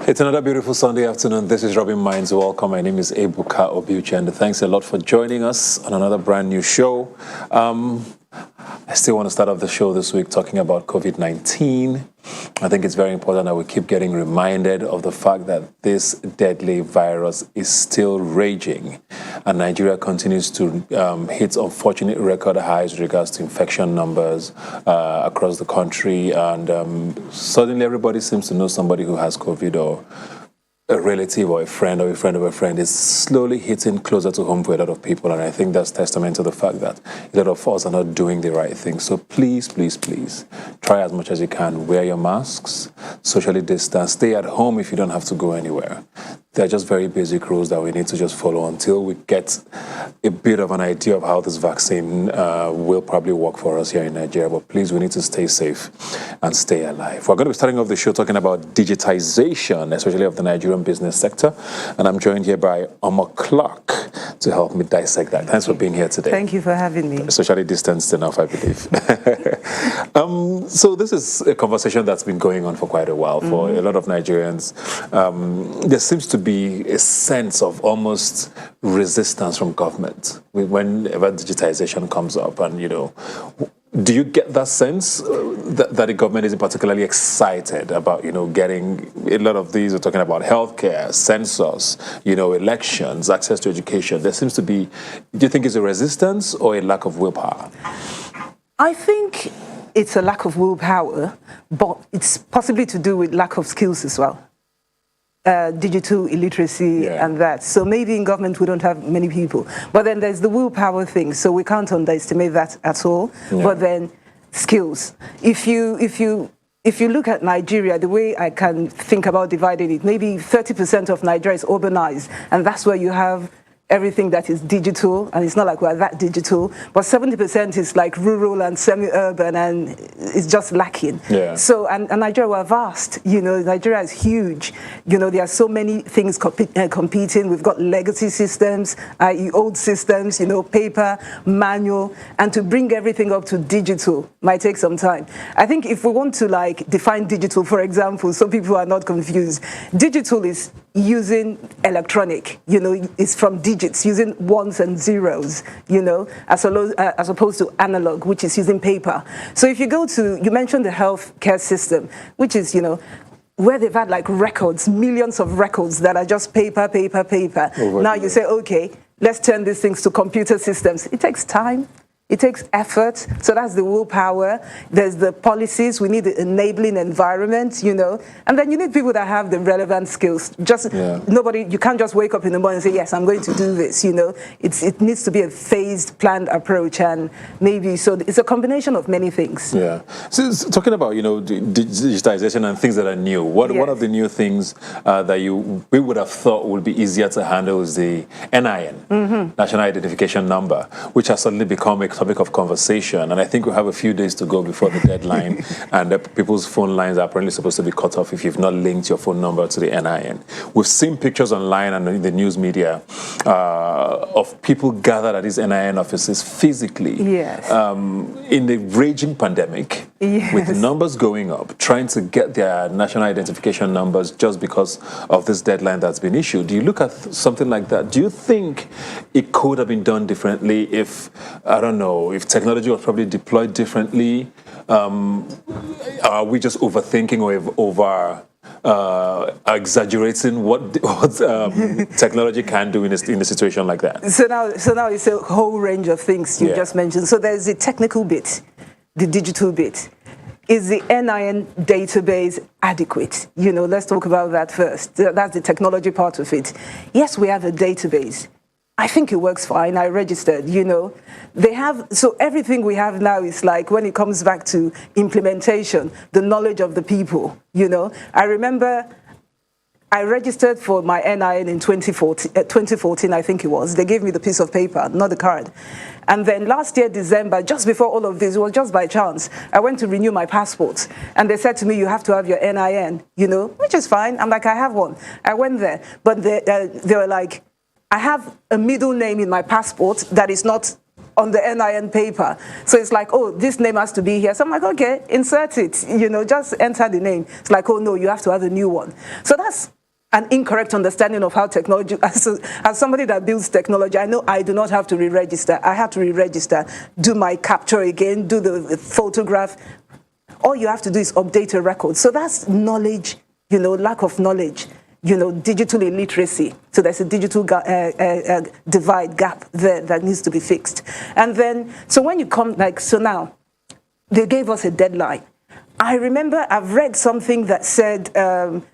It's another beautiful Sunday afternoon. This is Rubbin Minds. Welcome. My name is Ebuka Obiuchi, and thanks a lot for joining us on another brand new show. I still want to start off the show this week talking about COVID-19. I think it's very important that we keep getting reminded of the fact that this deadly virus is still raging, and Nigeria continues to hit unfortunate record highs with regards to infection numbers across the country, and suddenly everybody seems to know somebody who has COVID, or a relative or a friend of a friend is slowly hitting closer to home for a lot of people. And I think that's testament to the fact that a lot of us are not doing the right thing. So please, please, please, try as much as you can. Wear your masks, socially distance, stay at home if you don't have to go anywhere. They're just very basic rules that we need to just follow until we get a bit of an idea of how this vaccine will probably work for us here in Nigeria. But please, we need to stay safe and stay alive. We're going to be starting off the show talking about digitization, especially of the Nigerian business sector. And I'm joined here by Omah to help me dissect that. Thanks for being here today. Thank you for having me. Socially distanced enough, I believe. So this is a conversation that's been going on for quite a while for a lot of Nigerians. There seems to be a sense of almost resistance from government whenever digitization comes up. And, you know, do you get that sense that the government isn't particularly excited about, you know, getting a lot of these? We're talking about healthcare, census, you know, elections, access to education. There seems to be, do you think it's a resistance or a lack of willpower? I think it's a lack of willpower, but it's possibly to do with lack of skills as well. Digital illiteracy and that. So maybe in government we don't have many people. But then there's the willpower thing, so we can't underestimate that at all. Yeah. But then skills. If you look at Nigeria, the way I can think about dividing it, maybe 30% of Nigeria is urbanized, and that's where you have everything that is digital, and it's not like we're that digital, but 70% is like rural and semi-urban, and it's just lacking. Yeah. So, and Nigeria, we're vast, you know, Nigeria is huge. You know, there are so many things competing. We've got legacy systems, i.e. old systems, you know, paper, manual, and to bring everything up to digital might take some time. I think if we want to like define digital, for example, so people are not confused, digital is using electronic, you know, it's from digits, using ones and zeros, you know, as opposed to analog, which is using paper. So if you go to, you mentioned the healthcare system, which is, you know, where they've had like records, millions of records that are just paper. Now you say, okay, let's turn these things to computer systems. It takes time. It takes effort, so that's the willpower. There's the policies. We need the enabling environment, you know, and then you need people that have the relevant skills. Nobody, you can't just wake up in the morning and say, yes, I'm going to do this, you know. It needs to be a phased, planned approach, and maybe, so it's a combination of many things. Yeah. So talking about, you know, digitization and things that are new, one of the new things that we would have thought would be easier to handle is the NIN, National Identification Number, which has suddenly become a topic of conversation, and I think we have a few days to go before the deadline, and people's phone lines are apparently supposed to be cut off if you've not linked your phone number to the NIN. We've seen pictures online and in the news media of people gathered at these NIN offices physically in the raging pandemic, with numbers going up, trying to get their national identification numbers just because of this deadline that's been issued. Do you look at something like that? Do you think it could have been done differently if, I don't know, if technology was probably deployed differently? Are we just overthinking or exaggerating what technology can do in a situation like that? So now it's a whole range of things you just mentioned. So there's the technical bit, the digital bit. Is the NIN database adequate? You know, let's talk about that first. That's the technology part of it. Yes, we have a database. I think it works fine. I registered, you know. They have, so everything we have now is like, when it comes back to implementation, the knowledge of the people, you know. I remember I registered for my NIN in 2014, I think it was. They gave me the piece of paper, not the card. And then last year, December, just before all of this, it was just by chance, I went to renew my passport. And they said to me, you have to have your NIN, you know, which is fine. I'm like, I have one. I went there. But they were like, I have a middle name in my passport that is not on the NIN paper. So it's like, oh, this name has to be here. So I'm like, okay, insert it, you know, just enter the name. It's like, oh no, you have to have a new one. So that's an incorrect understanding of how technology, as somebody that builds technology, I know I do not have to re-register. I have to re-register, do my capture again, do the photograph. All you have to do is update a record. So that's knowledge, lack of knowledge, digital illiteracy. So there's a digital divide, gap there that needs to be fixed. And then, so when you come, now, they gave us a deadline. I remember I've read something that said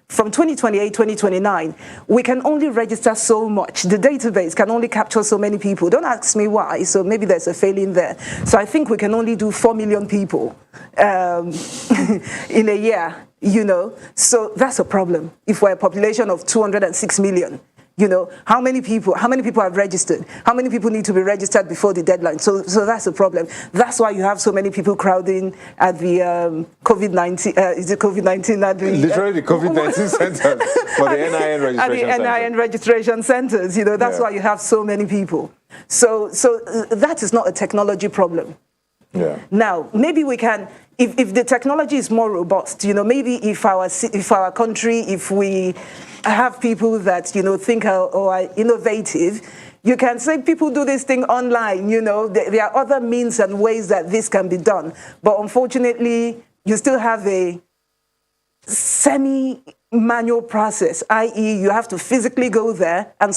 from 2028, 2029, we can only register so much. The database can only capture so many people. Don't ask me why, so maybe there's a failing there. So I think we can only do 4 million people in a year, So that's a problem. If we're a population of 206 million, how many people have registered? How many people need to be registered before the deadline? So that's a problem. That's why you have so many people crowding at the COVID-19, is it COVID-19? At the, literally the COVID-19 centers for the NIN registration at the NIN registration centers, that's why you have so many people. So that is not a technology problem. Yeah. Now, maybe we can, if the technology is more robust, maybe if our country, if we have people that, think are innovative, you can say people do this thing online, there are other means and ways that this can be done. But unfortunately, you still have a semi-manual process, i.e. you have to physically go there and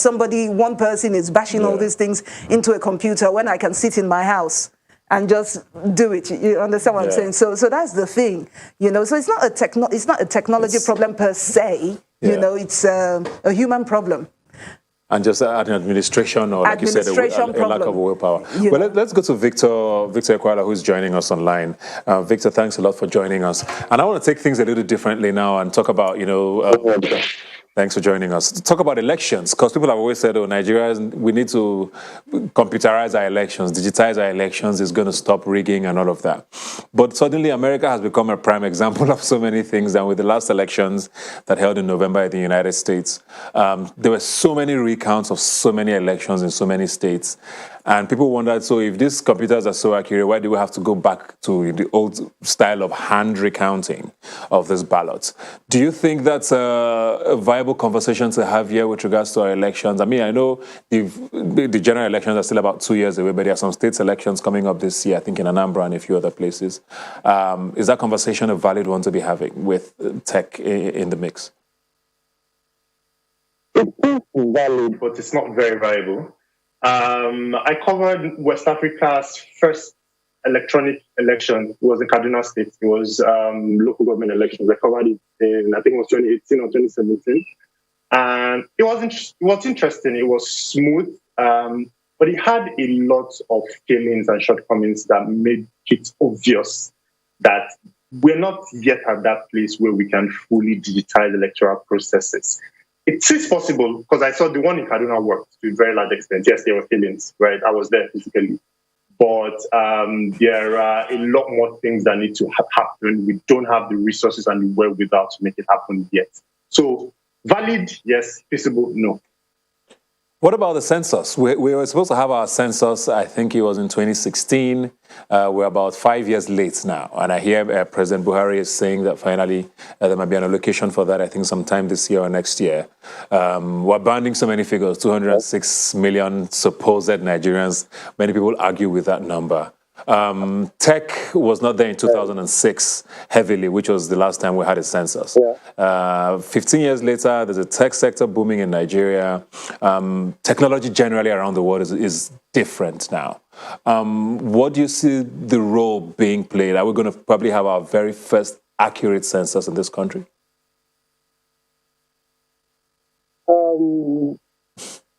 one person is bashing all these things into a computer when I can sit in my house and just do it. You understand what I'm saying? So that's the thing, So it's not a technology problem per se. It's a human problem. And just an administration, or like you said, a lack of willpower. Well, let's go to Victor Ekwala, who's joining us online. Victor, thanks a lot for joining us. And I want to take things a little differently now and talk about, thanks for joining us. Talk about elections, because people have always said, Nigerians, we need to computerize our elections, digitize our elections, it's going to stop rigging and all of that. But suddenly America has become a prime example of so many things. And with the last elections that held in November in the United States, there were so many recounts of so many elections in so many states. And people wondered, so if these computers are so accurate, why do we have to go back to the old style of hand recounting of these ballots? Do you think that's a viable conversation to have here with regards to our elections? I mean, I know the general elections are still about 2 years away, but there are some state elections coming up this year, I think in Anambra and a few other places. Is that conversation a valid one to be having with tech in the mix? It is valid, but it's not very viable. I covered West Africa's first electronic election. It was in Kaduna State. It was local government elections. I covered it in, I think it was 2018 or 2017. And it was interesting. It was smooth, but it had a lot of failings and shortcomings that made it obvious that we're not yet at that place where we can fully digitize electoral processes. It is possible, because I saw the one in Kaduna worked to a very large extent. Yes, there were failings, right? I was there physically. But there are a lot more things that need to happen. We don't have the resources and the wherewithal to make it happen yet. So, valid, yes. Feasible, no. What about the census? We were supposed to have our census, I think it was in 2016. We're about 5 years late now. And I hear President Buhari is saying that finally there might be an allocation for that, I think sometime this year or next year. We're banding so many figures, 206 million supposed Nigerians. Many people argue with that number. Tech was not there in 2006 heavily, which was the last time we had a census. 15 years later, there's a tech sector booming in Nigeria. Technology generally around the world is different now. What do you see the role being played? Are we going to probably have our very first accurate census in this country?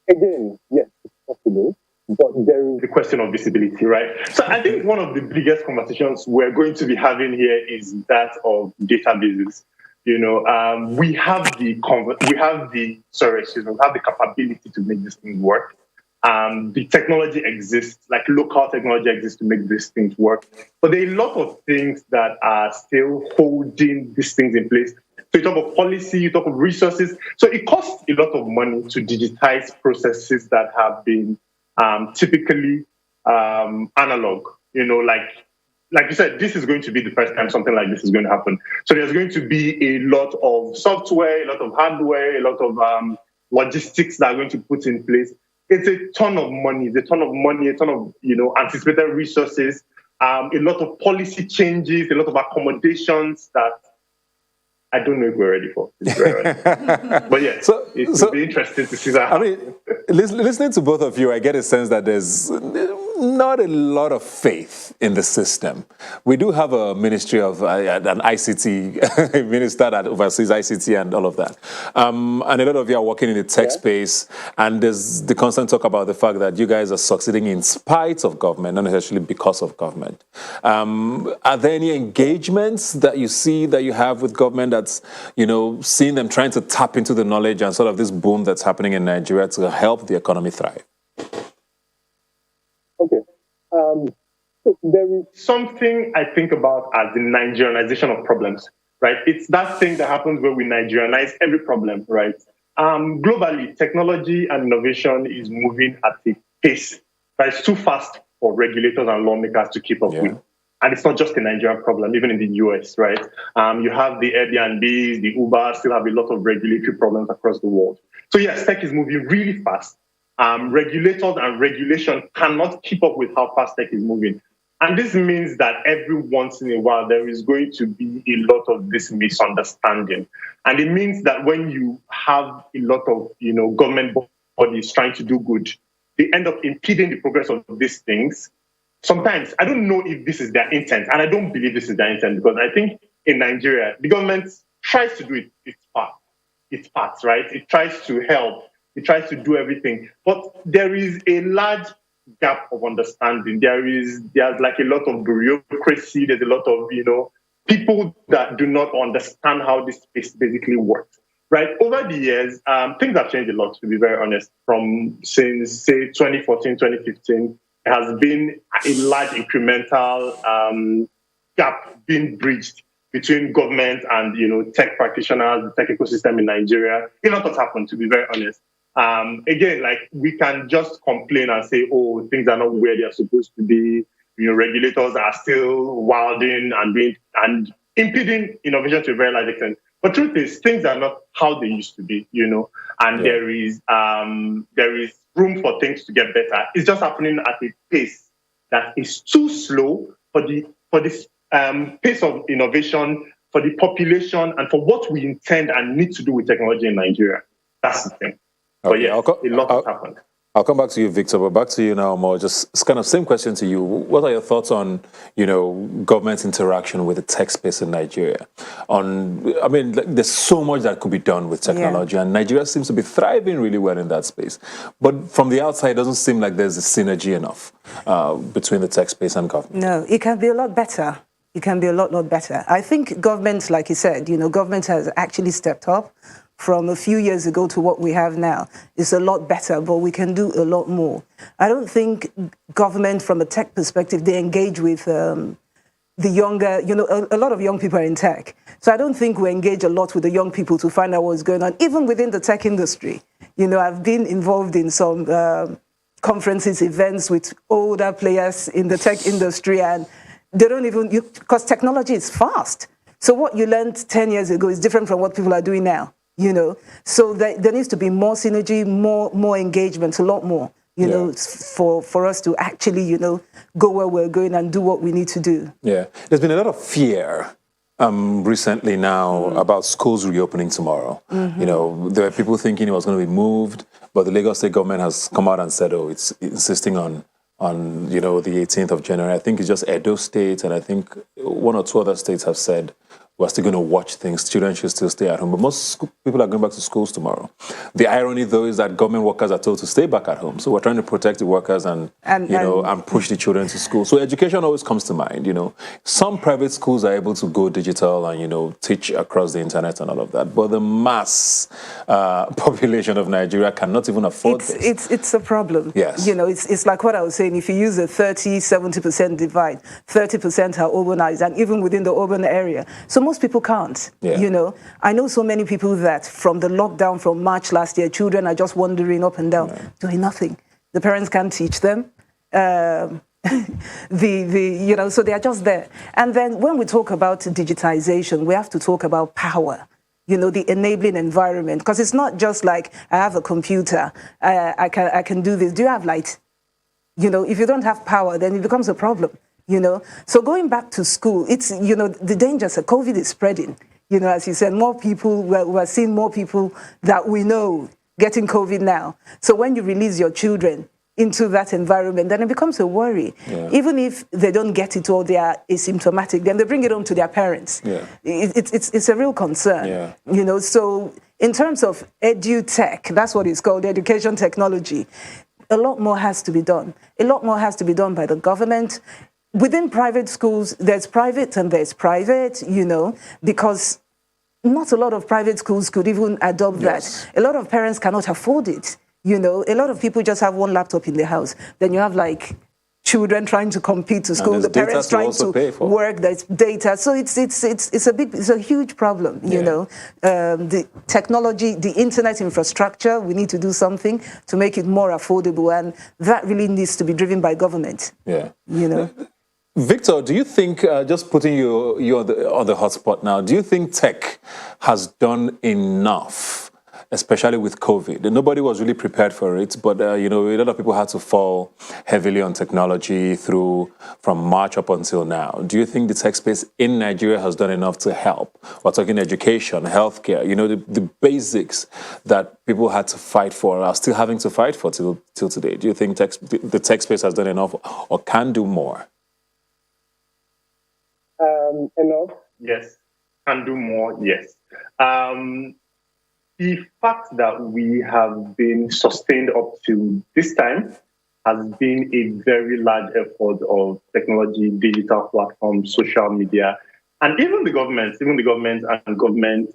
Again, yes, it's possible. But there is the question of visibility, right? So I think one of the biggest conversations we're going to be having here is that of databases. We have the capability to make this thing work. The technology exists, like local technology exists to make these things work. But there are a lot of things that are still holding these things in place. So you talk of policy, you talk of resources. So it costs a lot of money to digitize processes that have been typically analog, like like you said, this is going to be the first time something like this is going to happen. So there's going to be a lot of software, a lot of hardware, a lot of logistics that are going to put in place. It's a ton of money, a ton of anticipated resources, a lot of policy changes, a lot of accommodations that I don't know if we're ready for. But yeah, it would be interesting to see that. I mean, listening to both of you, I get a sense that there's not a lot of faith in the system. We do have a ministry of an ICT minister that oversees ICT and all of that. And a lot of you are working in the tech space, and there's the constant talk about the fact that you guys are succeeding in spite of government, not necessarily because of government. Are there any engagements that you see that you have with government that's, seeing them trying to tap into the knowledge and sort of this boom that's happening in Nigeria to help the economy thrive? Okay. There is something I think about as the Nigerianization of problems, right? It's that thing that happens where we Nigerianize every problem, right? Globally, technology and innovation is moving at a pace that is too fast for regulators and lawmakers to keep up with. And it's not just a Nigerian problem, even in the US, right? You have the Airbnbs, the Uber, still have a lot of regulatory problems across the world. So yes, tech is moving really fast. Regulators and regulation cannot keep up with how fast tech is moving. And this means that every once in a while, there is going to be a lot of this misunderstanding. And it means that when you have a lot of, government bodies trying to do good, they end up impeding the progress of these things. Sometimes, I don't know if this is their intent, and I don't believe this is their intent, because I think in Nigeria, the government tries to do its part, right? It tries to help. It tries to do everything. But there is a large gap of understanding. There's like a lot of bureaucracy. There's a lot of, people that do not understand how this space basically works, right? Over the years, things have changed a lot, to be very honest, since, say, 2014, 2015. Has been a large incremental gap being bridged between government and tech practitioners, the tech ecosystem in Nigeria. A lot has happened, to be very honest. Again, like, we can just complain and say, oh, things are not where they're supposed to be. Regulators are still wilding and impeding innovation to a very large extent. But truth is, things are not how they used to be, and there is room for things to get better. It's just happening at a pace that is too slow for this pace of innovation, for the population, and for what we intend and need to do with technology in Nigeria. That's the thing. But yeah, a lot has happened. I'll come back to you, Victor, but back to you now, Omah. Just kind of same question to you. What are your thoughts on, government interaction with the tech space in Nigeria? There's so much that could be done with technology, and Nigeria seems to be thriving really well in that space. But from the outside, it doesn't seem like there's a synergy enough between the tech space and government. No, it can be a lot better. It can be a lot better. I think government, like you said, government has actually stepped up from a few years ago to what we have now. Is a lot better, but we can do a lot more. I don't think government, from a tech perspective, they engage with the younger, a lot of young people are in tech. So I don't think we engage a lot with the young people to find out what's going on, even within the tech industry. I've been involved in some conferences, events with older players in the tech industry, and they don't even, because technology is fast. So what you learned 10 years ago is different from what people are doing now. So there needs to be more synergy, more engagement, a lot more, for us to actually, go where we're going and do what we need to do. Yeah. There's been a lot of fear recently now about schools reopening tomorrow. There were people thinking it was going to be moved, but the Lagos state government has come out and said, it's insisting on the 18th of January. I think it's just Edo State, and I think one or two other states have said we're still going to watch things. Children should still stay at home. But most people are going back to schools tomorrow. The irony, though, is that government workers are told to stay back at home. So we're trying to protect the workers and push the children to school. So education always comes to mind. Some private schools are able to go digital and, teach across the internet and all of that. But the mass population of Nigeria cannot even afford this. It's a problem. Yes. It's like what I was saying. If you use a 30-70% divide, 30% are urbanized, and even within the urban area. So most people can't, I know so many people that from the lockdown from March last year, children are just wandering up and down, doing nothing. The parents can't teach them. So they are just there. And then when we talk about digitization, we have to talk about power. The enabling environment, because it's not just like I have a computer, I can do this. Do you have light? If you don't have power, then it becomes a problem. So going back to school, it's the dangers of COVID is spreading. As you said, more people, we're seeing more people that we know getting COVID now. So when you release your children into that environment, then it becomes a worry. Yeah. Even if they don't get it or they are asymptomatic, then they bring it home to their parents. Yeah. It's a real concern. Yeah. So in terms of edu-tech, that's what it's called, education technology, a lot more has to be done. A lot more has to be done by the government. Within private schools, there's private and there's private, because not a lot of private schools could even adopt that. A lot of parents cannot afford it. A lot of people just have one laptop in their house. Then you have children trying to compete to school, the parents trying to work, there's data. So it's a huge problem, the technology, the internet infrastructure, we need to do something to make it more affordable, and that really needs to be driven by government. Yeah. Victor, do you think, just putting you on the hotspot now, do you think tech has done enough, especially with COVID? Nobody was really prepared for it, but a lot of people had to fall heavily on technology from March up until now. Do you think the tech space in Nigeria has done enough to help? We're talking education, healthcare, the basics that people had to fight for are still having to fight for till today. Do you think the tech space has done enough or can do more? Enough, yes. Can do more, yes. The fact that we have been sustained up to this time has been a very large effort of technology, digital platforms, social media, and even the government and government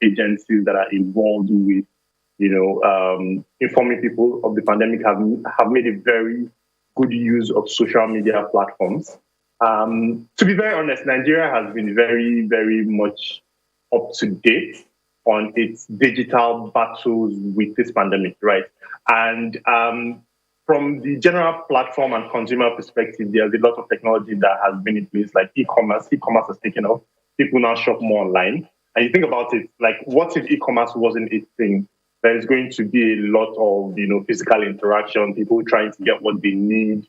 agencies that are involved with, informing people of the pandemic have made a very good use of social media platforms. To be very honest, Nigeria has been very, very much up to date on its digital battles with this pandemic, right? And from the general platform and consumer perspective, there's a lot of technology that has been in place, like e-commerce. E-commerce has taken off. People now shop more online. And you think about it, what if e-commerce wasn't a thing? There's going to be a lot of, physical interaction, people trying to get what they need,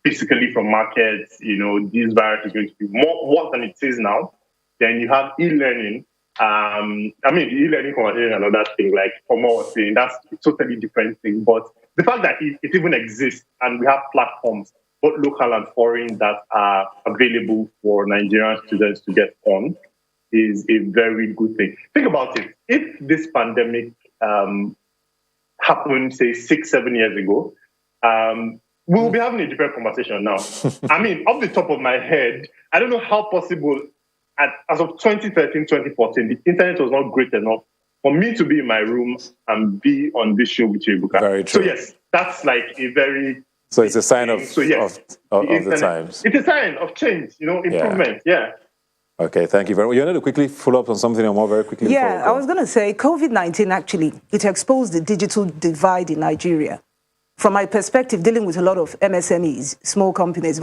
physically from markets. This virus is going to be more than it is now. Then you have e-learning. E-learning conversation and another thing, like Omah was saying, that's a totally different thing. But the fact that it even exists and we have platforms, both local and foreign, that are available for Nigerian students to get on is a very good thing. Think about it. If this pandemic happened, say, 6-7 years ago, we'll be having a different conversation now. Off the top of my head, I don't know how possible, as of 2013, 2014, the internet was not great enough for me to be in my room and be on this show with you, Ebuka. Very true. So yes, that's a very... So it's a sign of the times. It's a sign of change, improvement, yeah. Okay, thank you very much. You wanted to quickly follow up on something more very quickly? Yeah, I was going to say COVID-19 actually, it exposed the digital divide in Nigeria. From my perspective, dealing with a lot of MSMEs, small companies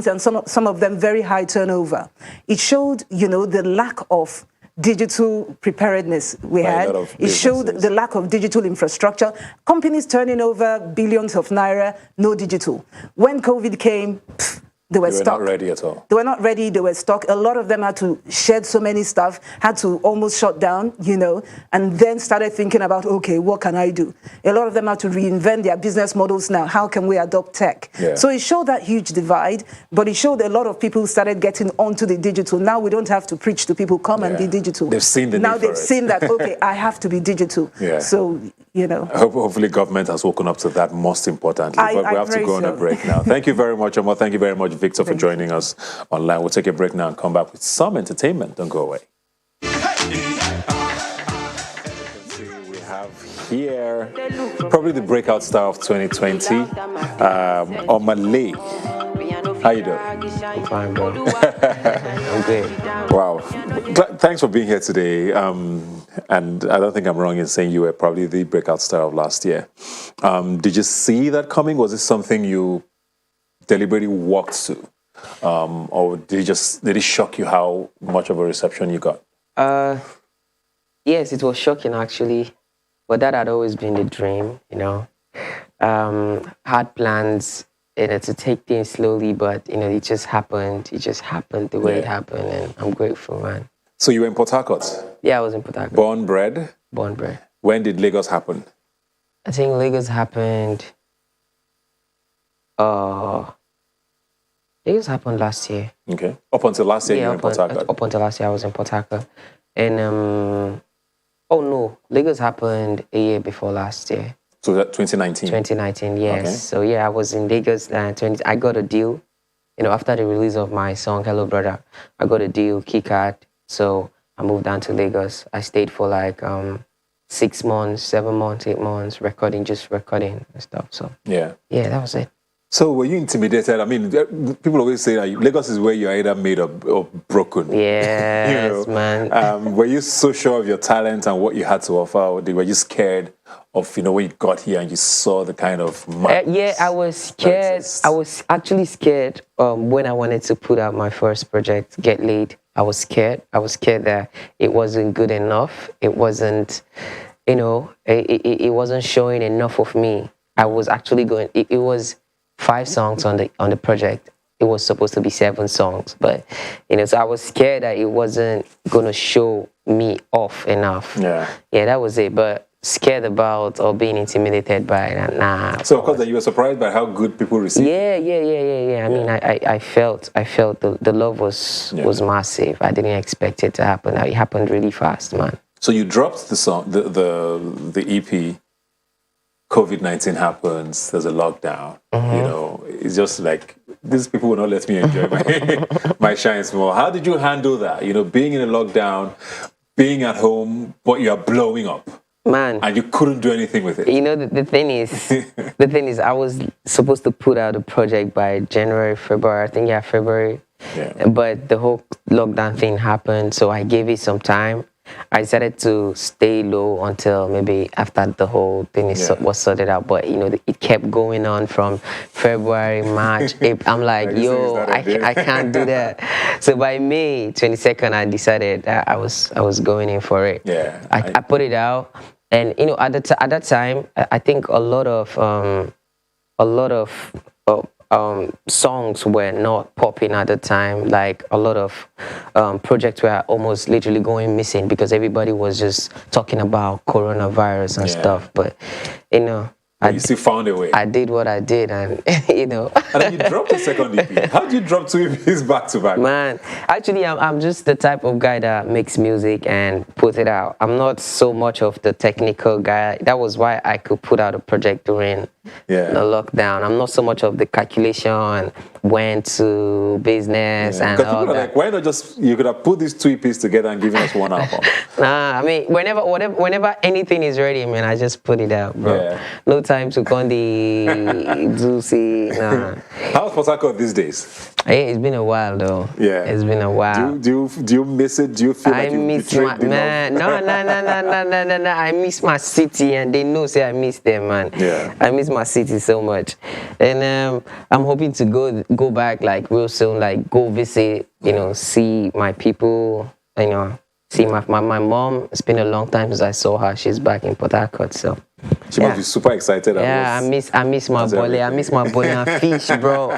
and some of them very high turnover, it showed, the lack of digital preparedness we had. It showed the lack of digital infrastructure. Companies turning over billions of naira, no digital. When COVID came, they were stuck. They were not ready at all. They were not ready. They were stuck. A lot of them had to shed so many stuff, had to almost shut down, and then started thinking about, okay, what can I do? A lot of them had to reinvent their business models now. How can we adopt tech? Yeah. So it showed that huge divide, but it showed a lot of people started getting onto the digital. Now we don't have to preach to people, come and be digital. They've seen the Now they've seen that, okay, I have to be digital. Yeah. So, Hopefully government has woken up to that most importantly. But we have to go on a break now. Thank you very much, Omah. Thank you very much, Victor, for joining us online. We'll take a break now and come back with some entertainment. Don't go away. We have here probably the breakout star of 2020, Omah Lay. How you doing? I'm fine, bro. I'm good. Wow. Thanks for being here today. And I don't think I'm wrong in saying you were probably the breakout star of last year. Did you see that coming? Was it something you deliberately walked to? Or did it shock you how much of a reception you got? Yes, it was shocking actually, but that had always been the dream, you know. Had plans, to take things slowly, but it just happened. It just happened the way it happened, and I'm grateful, man. So you were in Port Harcourt? Yeah, I was in Port Harcourt. Born, bred? Born, bred. When did Lagos happen? I think Lagos happened. Lagos happened last year. Okay. Up until last year, you were in Port Harcourt? Up until last year, I was in Port Harcourt. And, oh no, Lagos happened a year before last year. So that 2019? 2019, yes. Okay. So yeah, I was in Lagos. I got a deal, after the release of my song, Hello Brother, I got a deal, key card. So I moved down to Lagos. I stayed for like 6 months, 7 months, 8 months, recording and stuff. So yeah, that was it. So were you intimidated? I mean, people always say that Lagos is where you're either made or broken. Yes, man. Were you so sure of your talent and what you had to offer? Or were you scared of, when you got here and you saw the kind of yeah, I was scared. I was actually scared when I wanted to put out my first project, Get Laid. I was scared. I was scared that it wasn't good enough. It wasn't, it wasn't showing enough of me. I was actually going, it was 5 songs on the project. It was supposed to be 7 songs, but so I was scared that it wasn't gonna show me off enough. Yeah, that was it. But scared about or being intimidated by it. Nah. So of course that you were surprised by how good people received. Yeah. I mean, I felt the love was massive. I didn't expect it to happen. It happened really fast, man. So you dropped the song, the EP. COVID-19 happens, there's a lockdown, it's just like, these people will not let me enjoy my shine small. How did you handle that? Being in a lockdown, being at home, but you're blowing up. Man. And you couldn't do anything with it. The thing is, I was supposed to put out a project by January, February, I think, February. Yeah. But the whole lockdown thing happened, so I gave it some time. I decided to stay low until maybe after the whole thing was sorted out. But, it kept going on from February, March, April. I'm like, I can't do that. So by May 22nd, I decided that I was going in for it. Yeah. I put it out. And, at that time, I think a lot of songs were not popping at the time. Like a lot of projects were almost literally going missing because everybody was just talking about coronavirus and stuff. But you still found a way. I did what I did, and And then you dropped a second EP. How did you drop 2 EPs back to back? Man, actually, I'm just the type of guy that makes music and put it out. I'm not so much of the technical guy. That was why I could put out a project during the lockdown. I'm not so much of the calculation, when to business and all people that. Are like, why not you could have put these 2 EPs together and given us one album? Nah, I mean, whenever anything is ready, man, I just put it out, bro. Yeah. No time to condi, juicy, nah. How's Port Harcourt these days? Hey, it's been a while though. Yeah, it's been a while. Do you miss it? Do you feel like you betrayed the man? No. I miss my city, and they know say I miss them, man. Yeah, I miss my city so much, and I'm hoping to go back like real soon, like go visit, see my people, see my mom. It's been a long time since I saw her. She's back in Port Harcourt, so. She must be super excited. Yeah, I miss my boy. I miss my boy and fish, bro.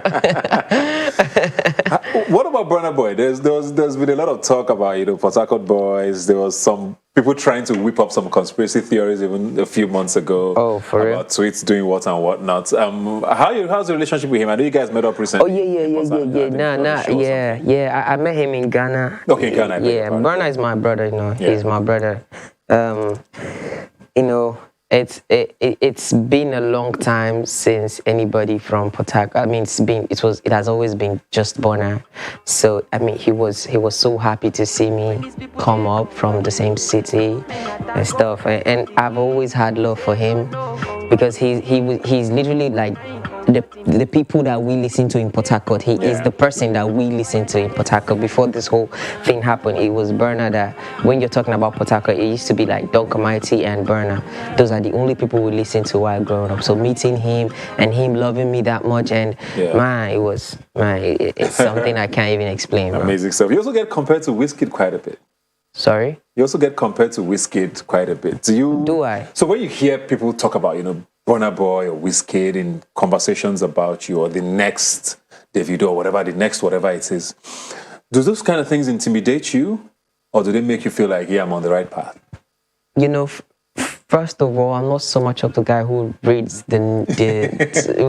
What about Burna Boy? There's been a lot of talk about Port Harcourt boys. There was some people trying to whip up some conspiracy theories even a few months ago. Oh, for real? About tweets doing what and what not. How's your relationship with him? I know you guys met up recently. Oh yeah. I met him in Ghana. Okay, Ghana. Yeah, Burna is my brother. He's my brother. It's been a long time since anybody from Port Harcourt. I mean, it has always been just Burna. So I mean, he was so happy to see me come up from the same city and stuff. And I've always had love for him because he's literally like the people that we listen to in Port Harcourt. He is the person that we listen to in Port Harcourt. Before this whole thing happened, it was Burner that, when you're talking about Port Harcourt, it used to be like Dunk Mighty and Burner. Those are the only people we listen to while growing up. So meeting him and him loving me that much, and it's something I can't even explain, bro. Amazing stuff. You also get compared to Wizkid quite a bit. Sorry? You also get compared to Wizkid quite a bit. Do I? So when you hear people talk about, Burna Boy or Wizkid in conversations about you, or the next Davido or whatever, the next whatever it is, do those kind of things intimidate you, or do they make you feel like, I'm on the right path? First of all, I'm not so much of the guy who reads who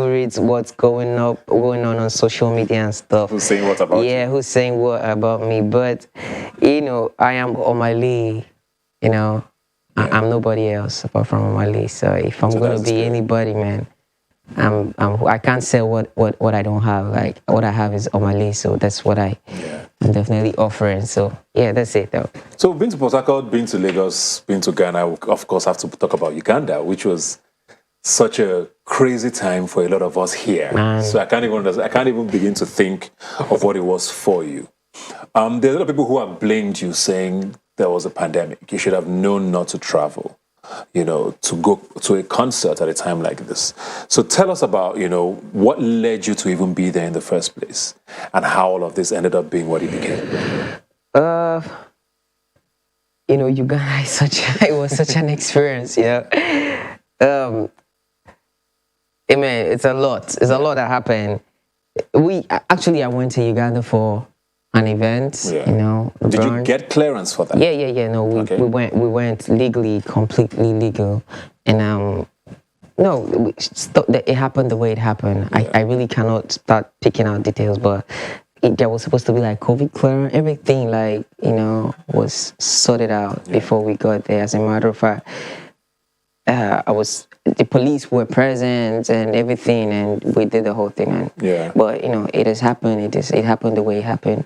reads what's going on social media and stuff. Who's saying what about you? Yeah, who's saying what about me? But I am Omah Lay. I'm nobody else apart from Omah Lay. So if I'm gonna be anybody, man, I can't sell what I don't have. Like, what I have is Omah Lay, so that's what I'm definitely offering. So yeah, that's it though. So been to Port Harcourt, been to Lagos, been to Ghana. Of course, have to talk about Uganda, which was such a crazy time for a lot of us here. Man. So I can't even begin to think of what it was for you. There's a lot of people who have blamed you, saying there was a pandemic. You should have known not to travel, to go to a concert at a time like this. So tell us about, what led you to even be there in the first place, and how all of this ended up being what it became. Uganda is it was such an experience, it's a lot. It's a lot that happened. I went to Uganda for an event, Did you get clearance for that? Yeah. No, we went legally, completely legal, and it happened the way it happened. Yeah. I really cannot start picking out details, but there was supposed to be like COVID clearance, everything was sorted out before we got there. As a matter of fact, the police were present and everything, and we did the whole thing. But it has happened. It happened the way it happened.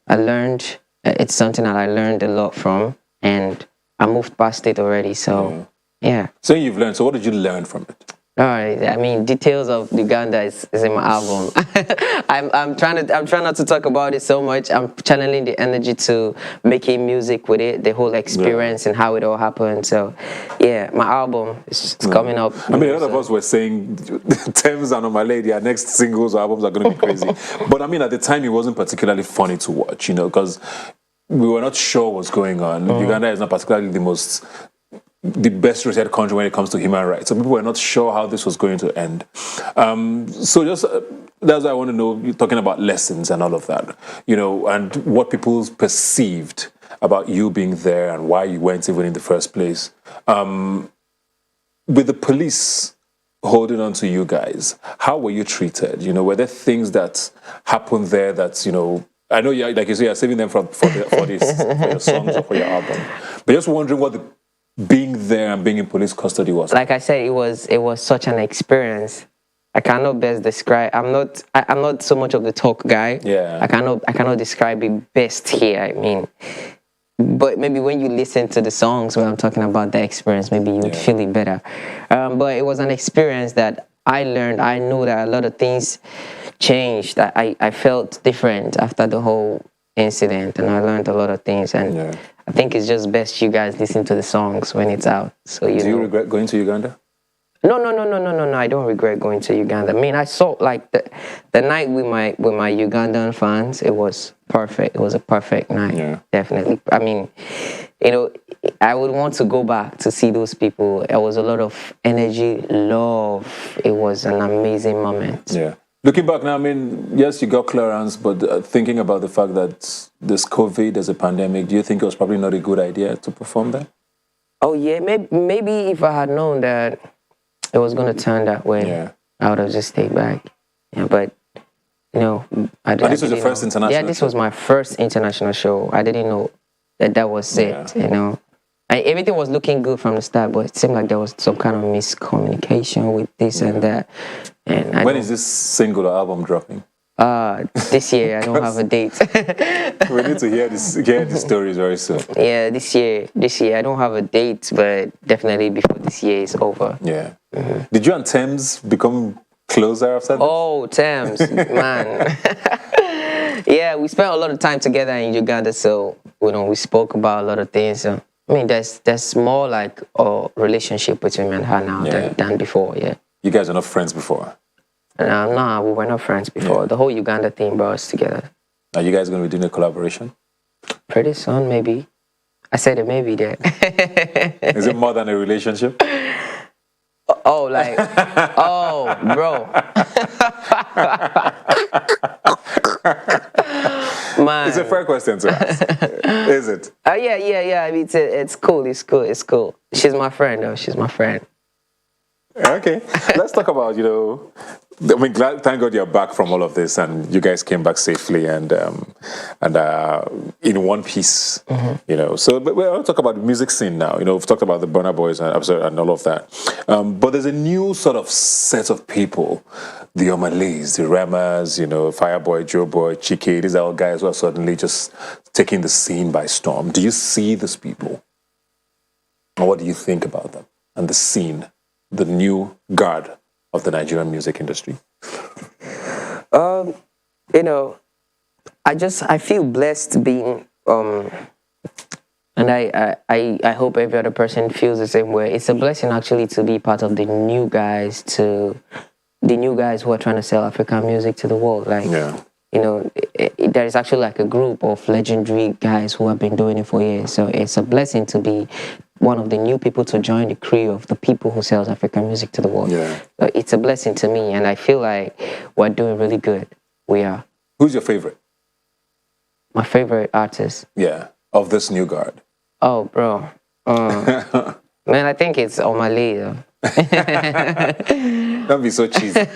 I learned. It's something that I learned a lot from, and I moved past it already. So yeah. So you've learned. So what did you learn from it? All right. I mean, details of Uganda is in my album. I'm trying not to talk about it so much. I'm channeling the energy to making music with it, the whole experience and how it all happened. So, yeah, my album is coming up. I mean, a lot of us were saying Thames and Omah Lay, their next singles or albums are going to be crazy. But I mean, at the time, it wasn't particularly funny to watch, because we were not sure what's going on. Uganda is not particularly the best rated country when it comes to human rights. So people were not sure how this was going to end. So just that's why I want to know, you're talking about lessons and all of that, and what people perceived about you being there and why you went even in the first place. With the police holding on to you guys, how were you treated? Were there things that happened there that, I know, like you say, you're saving them for your songs or for your album. But just wondering what being there and being in police custody was. Like I said, it was such an experience. I cannot best describe. I'm not so much of the talk guy. Yeah. I cannot describe it best here. I mean, but maybe when you listen to the songs where I'm talking about the experience, maybe you would feel it better. But it was an experience that I learned. I know that a lot of things changed. I felt different after the whole incident, and I learned a lot of things. And I think it's just best you guys listen to the songs when it's out. So Do you regret going to Uganda? No. I don't regret going to Uganda. I mean, I saw like the night with my Ugandan fans. It was perfect. It was a perfect night. Yeah. Definitely. I mean, I would want to go back to see those people. There was a lot of energy, love. It was an amazing moment. Yeah. Looking back now, I mean, yes, you got clearance, but thinking about the fact that there's COVID, there's a pandemic, do you think it was probably not a good idea to perform that? Oh, yeah. Maybe if I had known that it was going to turn that way, I would have just stayed back. Yeah, but, this was your first international show? Yeah, this was my first international show. I didn't know that was it, everything was looking good from the start, but it seemed like there was some kind of miscommunication with this and that. And when is this single or album dropping? This year. I don't have a date. We need to hear the stories very soon. Yeah, this year. I don't have a date, but definitely before this year is over. Yeah. Mm-hmm. Did you and Thames become closer after this? Oh, Thames, man. Yeah, we spent a lot of time together in Uganda, so we spoke about a lot of things. I mean, there's more like a relationship between me and her now than before. Yeah. You guys are not friends before? No, we were not friends before. Yeah. The whole Uganda thing brought us together. Are you guys going to be doing a collaboration? Pretty soon, maybe. I said it maybe there. Is it more than a relationship? Oh, like, oh, bro. Man. It's a fair question to ask. Is it? Yeah. I mean, it's cool. It's cool. She's my friend, though. She's my friend. Okay. Let's talk about, I mean, thank God you're back from all of this, and you guys came back safely and in one piece. So, but we'll talk about the music scene now. We've talked about the Burna Boys and all of that. But there's a new sort of set of people, the Omah Lays, the Ramas, Fireboy, Joe Boy, Chike. These are all guys who are suddenly just taking the scene by storm. Do you see these people? Or what do you think about them and the scene, the new guard of the Nigerian music industry? I feel blessed being and I hope every other person feels the same way. It's a blessing actually to be part of the new guys who are trying to sell African music to the world. There is actually like a group of legendary guys who have been doing it for years. So it's a blessing to be one of the new people to join the crew of the people who sells African music to the world. Yeah. So it's a blessing to me, and I feel like we're doing really good. We are. Who's your favorite? My favorite artist? Yeah, of this new guard. Oh, bro. Man, I think it's Omah Lay, though. Don't be so cheesy.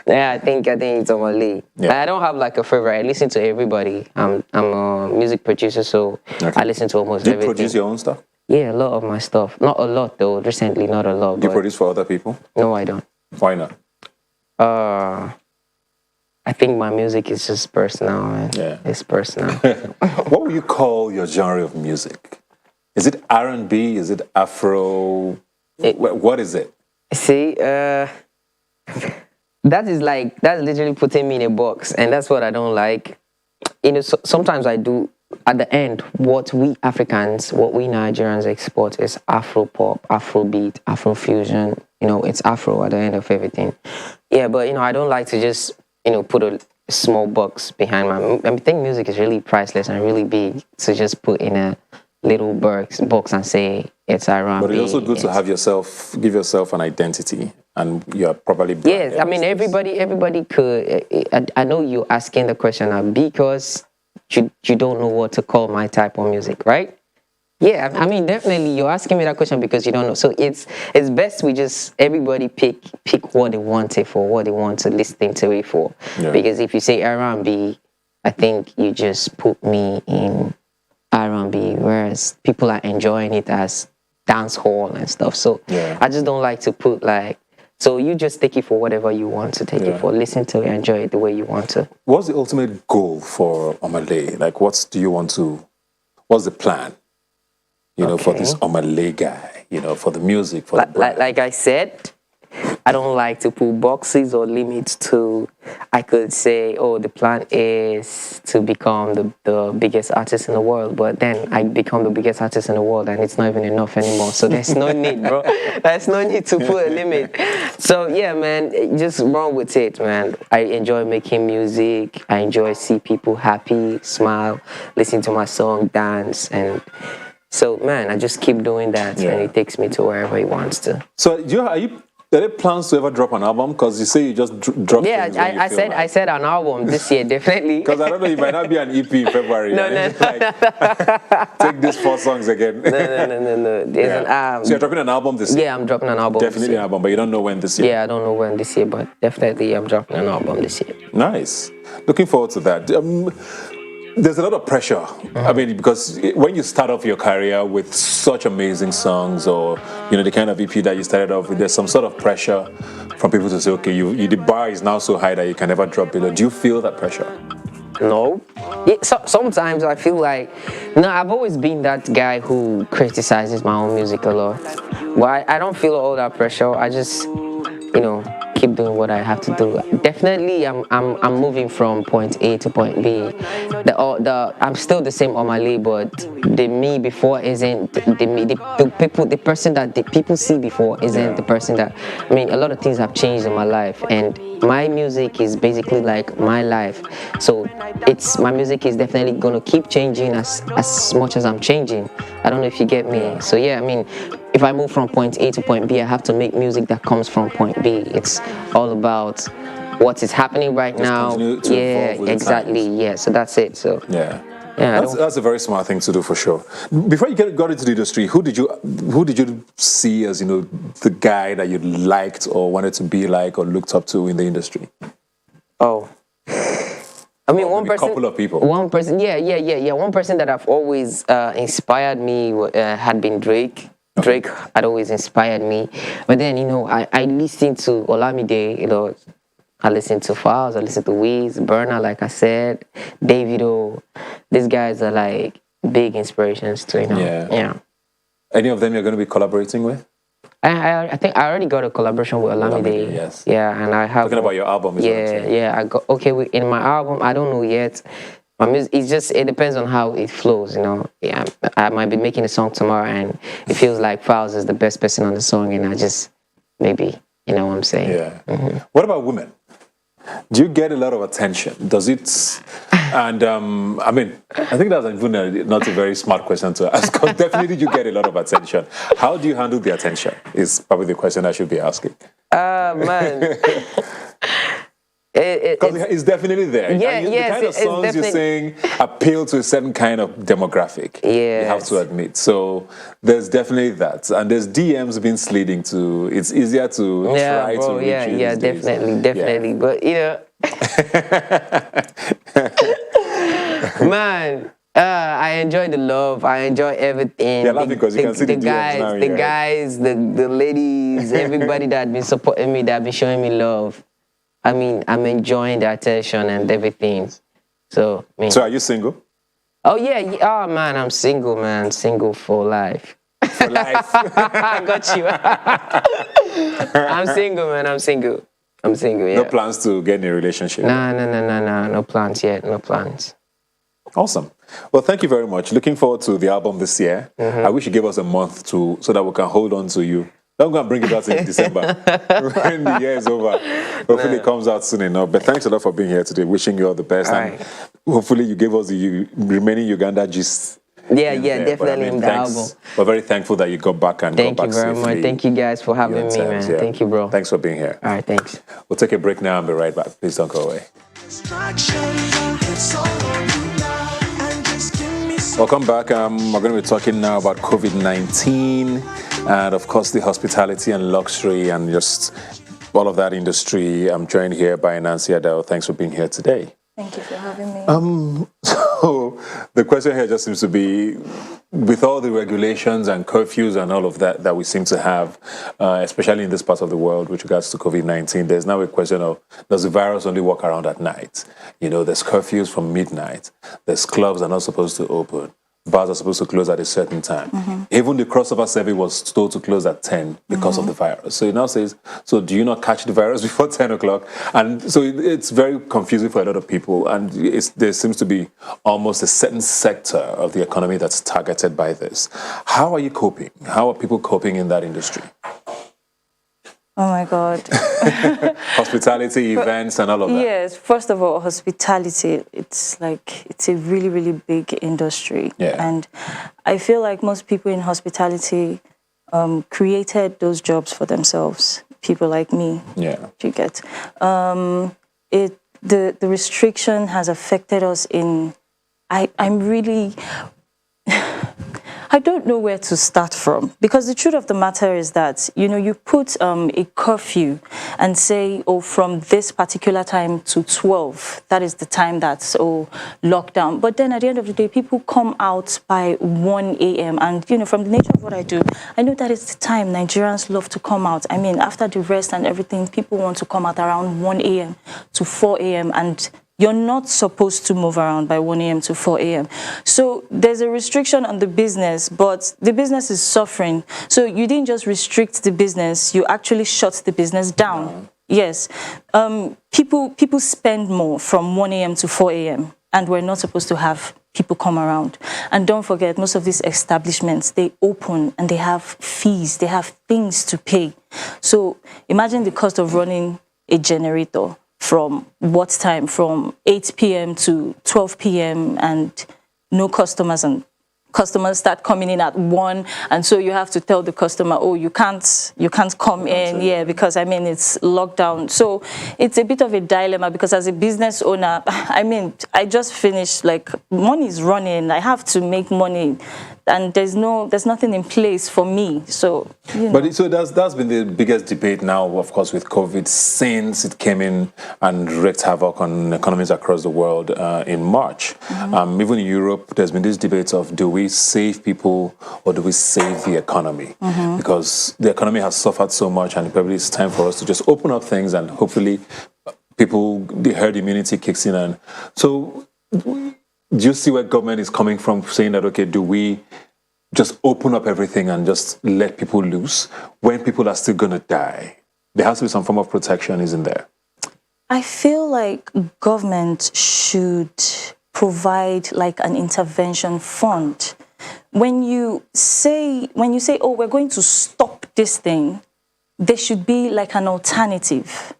Yeah, I think it's Omah Lay. Yeah. I don't have like a favorite. I listen to everybody. I'm a music producer, so I listen to almost Do you everything. produce your own stuff? Yeah, a lot of my stuff. Not a lot though. Recently, not a lot. Do you produce for other people? No, I don't. Why not? I think my music is just personal, man. Yeah. It's personal. What would you call your genre of music? Is it R&B? Is it Afro? What is it? See, that's literally putting me in a box, and that's what I don't like. Sometimes I do. At the end, what we Africans, what we Nigerians export is Afro pop, Afro beat, Afro fusion. It's Afro at the end of everything. Yeah, but I don't like to just put a small box behind I think music is really priceless and really big to just put in a little box and say it's R&B. But it's also good to give yourself an identity, and you're probably yes. I mean, everybody could. I know you're asking the question now because you don't know what to call my type of music, right? Yeah, I mean, definitely you're asking me that question because you don't know. So it's best we just everybody pick what they want it for, what they want to listen to it for. Yeah. Because if you say R&B, I think you just put me in R&B, whereas people are enjoying it as dance hall and stuff. So I just don't like to put so you just take it for whatever you want to take it for. Listen to it, enjoy it the way you want to. What's the ultimate goal for Omah Lay? What's the plan? For this Omah Lay guy, for the music, for the brand. Like I said, I don't like to put boxes or limits to. I could say, the plan is to become the biggest artist in the world, but then I become the biggest artist in the world, and it's not even enough anymore. So there's no need, bro. There's no need to put a limit. So yeah, man, just run with it, man. I enjoy making music. I enjoy see people happy, smile, listen to my song, dance, and. So, man, I just keep doing that, and it takes me to wherever he wants to. So, are there plans to ever drop an album? Because you say you just dropped. Yeah, I said an album this year, definitely. Because I don't know, it might not be an EP in February. No. Take these 4 songs again. No. So you're dropping an album this year? Yeah, I'm dropping an album. Definitely an album, but you don't know when this year. Yeah, I don't know when this year, but definitely I'm dropping an album this year. Nice. Looking forward to that. There's a lot of pressure. I mean, because when you start off your career with such amazing songs, or the kind of EP that you started off with, there's some sort of pressure from people to say, okay, the bar is now so high that you can never drop below. Do you feel that pressure? No. Sometimes I feel like, I've always been that guy who criticizes my own music a lot. But I don't feel all that pressure. I just, doing what I have to do. Definitely, I'm moving from point A to point B. I'm still the same Omah Lay, but the me before isn't the person that the people see before isn't the person that. I mean, a lot of things have changed in my life, and my music is basically like my life. So my music is definitely gonna keep changing as much as I'm changing. I don't know if you get me. So yeah, I mean, if I move from point A to point B, I have to make music that comes from point B. It's all about what is happening right now. Yeah, exactly. Yeah, so that's it. So yeah. That's a very smart thing to do for sure. Before you got into the industry, who did you see as the guy that you liked or wanted to be like or looked up to in the industry? Oh, I mean, one person. A couple of people. One person. Yeah. One person that I've always inspired me had been Drake. Drake had always inspired me, but then I listened to Olamide. I listen to Falz, I listen to Wiz, Burna, like I said, Davido. These guys are like big inspirations too, Yeah. Any of them you're going to be collaborating with? I think I already got a collaboration with Olamide. Yes. Yeah, and I have. Talking about your album, is Yeah. I got in my album. I don't know yet. My music, it depends on how it flows, Yeah, I might be making a song tomorrow, and it feels like Falz is the best person on the song, and I just maybe, you know what I'm saying? Yeah. What about women? Do you get a lot of attention? Does it? And I mean, I think that's not a very smart question to ask. Because definitely, you get a lot of attention. How do you handle the attention? Is probably the question I should be asking. Man. It's definitely there. Yeah, the kind of songs you sing appeal to a certain kind of demographic. Yeah, you have to admit. So there's definitely that, and there's DMs been sliding to. It's easier to try to reach you these days. Definitely. But man. I enjoy the love. I enjoy everything. Yeah, because you can see the guys, now, the guys, the ladies, everybody that been supporting me, that been showing me love. I mean, I'm enjoying the attention and everything. So are you single? Oh yeah. Oh man, I'm single, man. Single for life. For life. I got you. I'm single, man. I'm single. Yeah. No plans to get in a relationship? No. No plans yet. No plans. Awesome. Well, thank you very much. Looking forward to the album this year. I wish you gave us a month so that we can hold on to you. Don't go and bring it out in December when the year is over. Hopefully it comes out soon enough. But thanks a lot for being here today. Wishing you all the best. And hopefully you gave us the remaining Uganda gist. Yeah, definitely in the album. We're very thankful that you got back and got back safely. Thank you very much. Thank you guys for having me, man. Yeah. Thank you, bro. Thanks for being here. All right, thanks. We'll take a break now and be right back. Please don't go away. Welcome back. We're going to be talking now about COVID-19 and, of course, the hospitality and luxury and just all of that industry. I'm joined here by Nancy Adele. Thanks for being here today. Thank you for having me. So the question here just seems to be, with all the regulations and curfews and all of that we seem to have, especially in this part of the world with regards to COVID-19, there's now a question of, does the virus only walk around at night? There's curfews from midnight. There's clubs that are not supposed to open. Bars are supposed to close at a certain time. Even the crossover service was told to close at 10 because of the virus. So it now says, so do you not catch the virus before 10 o'clock? And so it's very confusing for a lot of people. And there seems to be almost a certain sector of the economy that's targeted by this. How are you coping? How are people coping in that industry? Oh my God. Hospitality, events, and all of that. Yes, first of all, hospitality, it's a really, really big industry. Yeah. And I feel like most people in hospitality created those jobs for themselves. People like me. Yeah. You get. The restriction has affected us in, I'm really, I don't know where to start from, because the truth of the matter is that, you put a curfew and say, from this particular time to 12, that is the time that's lockdown. But then at the end of the day, people come out by 1 a.m. And, from the nature of what I do, I know that it's the time Nigerians love to come out. I mean, after the rest and everything, people want to come out around 1 a.m. to 4 a.m. and you're not supposed to move around by 1 a.m. to 4 a.m. So there's a restriction on the business, but the business is suffering. So you didn't just restrict the business, you actually shut the business down. Yes. People spend more from 1 a.m. to 4 a.m. and we're not supposed to have people come around. And don't forget, most of these establishments, they open and they have fees, they have things to pay. So imagine the cost of running a generator from what time? From 8 p.m. to 12 p.m. and no customers, and customers start coming in at 1, and so you have to tell the customer, oh, you can't come in, yeah, because I mean it's lockdown. So it's a bit of a dilemma, because as a business owner, I mean, I just finished, like, money is running, I have to make money, and there's nothing in place for me. So, you know. But so that's been the biggest debate now, of course, with COVID, since it came in and wreaked havoc on economies across the world in March. Even in Europe, there's been this debate of, do we save people or do we save the economy? Because the economy has suffered so much, and probably it's time for us to just open up things, and hopefully the herd immunity kicks in. And so do you see where government is coming from, saying that, okay, do we just open up everything and just let people loose when people are still going to die? There has to be some form of protection, isn't there? I feel like government should provide like an intervention fund. When you say, oh, we're going to stop this thing, there should be like an alternative.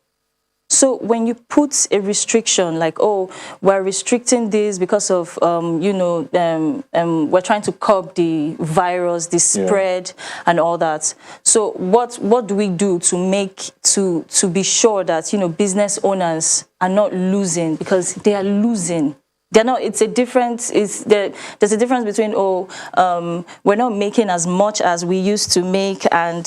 So when you put a restriction, like, oh, we're restricting this because of, we're trying to curb the virus, the spread, and all that. So what do we do to be sure that, business owners are not losing, because they are losing? They're not. It's a difference. There's a difference between, we're not making as much as we used to make, and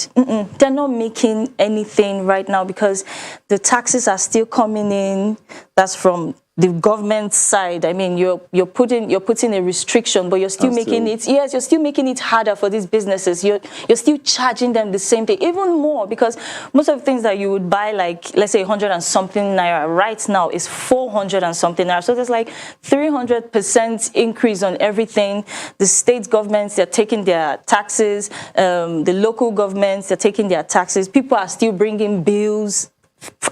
they're not making anything right now because the taxes are still coming in. That's from the government side. I mean, you're putting a restriction, but you're still making it. Yes, you're still making it harder for these businesses. You're still charging them the same thing, even more, because most of the things that you would buy, like, let's say 100 and something naira, right now is 400 and something naira. So there's like 300% increase on everything. The state governments, they're taking their taxes. The local governments, they're taking their taxes. People are still bringing bills.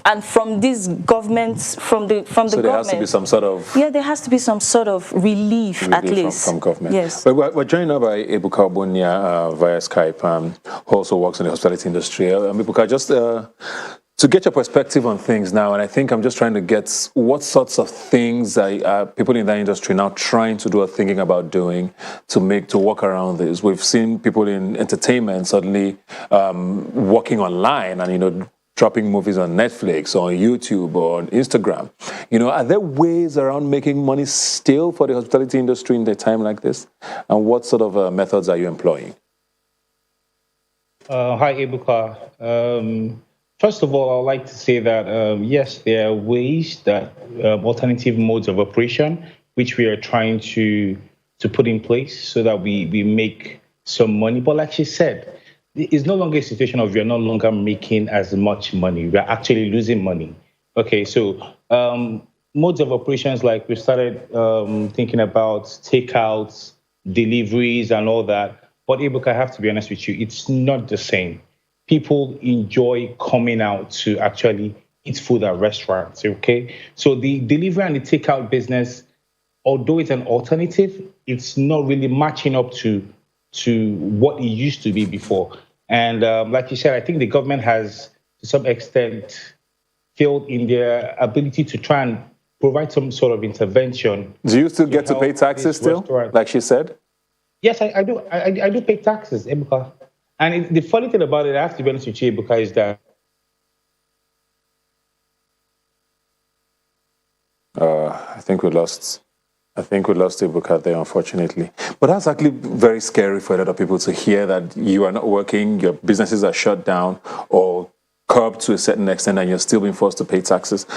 And from these governments, from the government, so there has to be some sort of there has to be some sort of relief at least from government. Yes. But we're joined now by Ebuka Obunia via Skype, who also works in the hospitality industry. Ebuka, just to get your perspective on things now, and I think I'm just trying to get what sorts of things are people in that industry now trying to do or thinking about doing to work around this. We've seen people in entertainment suddenly working online and dropping movies on Netflix or on YouTube or on Instagram. Are there ways around making money still for the hospitality industry in a time like this? And what sort of methods are you employing? Hi, Ebuka. First of all, I'd like to say that, yes, there are ways that alternative modes of operation, which we are trying to put in place so that we make some money. But like she said, it's no longer a situation of we are no longer making as much money. We are actually losing money. Okay, so modes of operations, like we started thinking about takeouts, deliveries, and all that. But Ebuka, I have to be honest with you, it's not the same. People enjoy coming out to actually eat food at restaurants, okay? So the delivery and the takeout business, although it's an alternative, it's not really matching up to what it used to be before. And like you said, I think the government has, to some extent, failed in their ability to try and provide some sort of intervention. Do you still get to pay taxes still, like she said? Yes, I do. I do pay taxes, Ebuka. And the funny thing about it, I have to be honest with you, Ebuka, is that I think we lost Ebuka there, unfortunately. But that's actually very scary for a lot of people to hear that you are not working, your businesses are shut down or curbed to a certain extent, and you're still being forced to pay taxes.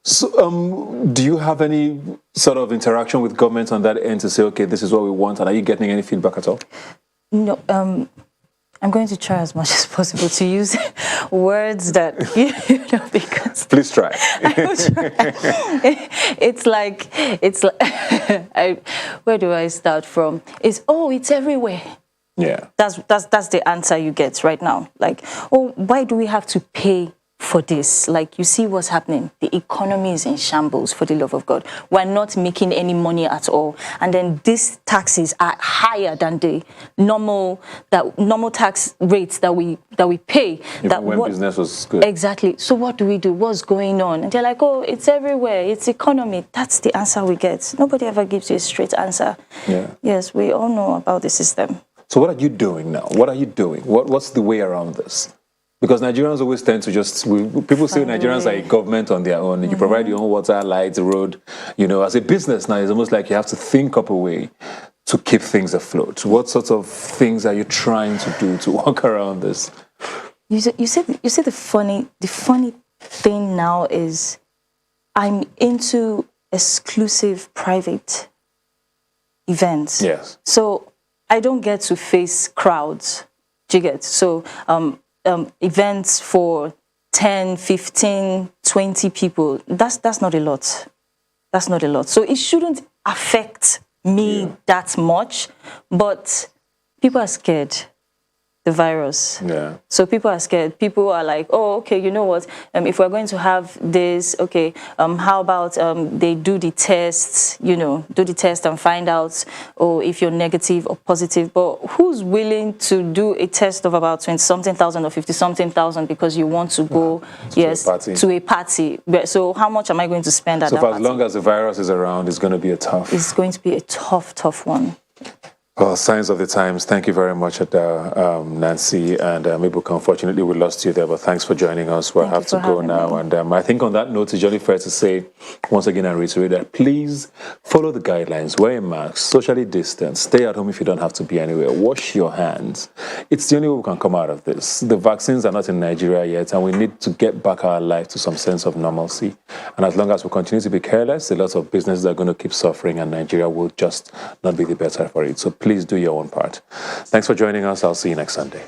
So, do you have any sort of interaction with government on that end to say, okay, this is what we want, and are you getting any feedback at all? No. I'm going to try as much as possible to use words that, because... Please try. I will try. It's like where do I start from? It's everywhere. Yeah. That's the answer you get right now. Like, why do we have to pay for this. Like, you see what's happening. The economy is in shambles, for the love of God. We're not making any money at all. And then these taxes are higher than the normal tax rates that we pay. Even when business was good. Exactly. So what do we do? What's going on? And they're like, oh, it's everywhere. It's economy. That's the answer we get. Nobody ever gives you a straight answer. Yeah. Yes, we all know about the system. So what are you doing now? What are you doing? What's the way around this? Because Nigerians always tend to people say Nigerians are a government on their own. You provide your own water, lights, road. As a business now, it's almost like you have to think up a way to keep things afloat. What sorts of things are you trying to do to work around this? You see the funny thing now is I'm into exclusive private events. Yes. So I don't get to face crowds. Do you get? So events for 10, 15, 20 people, that's not a lot. That's not a lot. So it shouldn't affect me that much, but people are scared. The virus. Yeah. So people are scared. People are like, oh, okay, you know what? If we're going to have this, okay, how about they do the tests, do the test and find out, if you're negative or positive. But who's willing to do a test of about 20-something thousand or 50-something thousand because you want to go, to a party? So how much am I going to spend at that party? So for as long as the virus is around, it's going to be It's going to be a tough one. Well, signs of the times. Thank you very much, Nancy and Ibuka. Unfortunately, we lost you there, but thanks for joining us. We'll have to go now. And I think on that note, it's only fair to say, once again, and reiterate that please follow the guidelines, wear a mask, socially distance, stay at home if you don't have to be anywhere, wash your hands. It's the only way we can come out of this. The vaccines are not in Nigeria yet, and we need to get back our life to some sense of normalcy. And as long as we continue to be careless, a lot of businesses are going to keep suffering, and Nigeria will just not be the better for it. So please do your own part. Thanks for joining us. I'll see you next Sunday.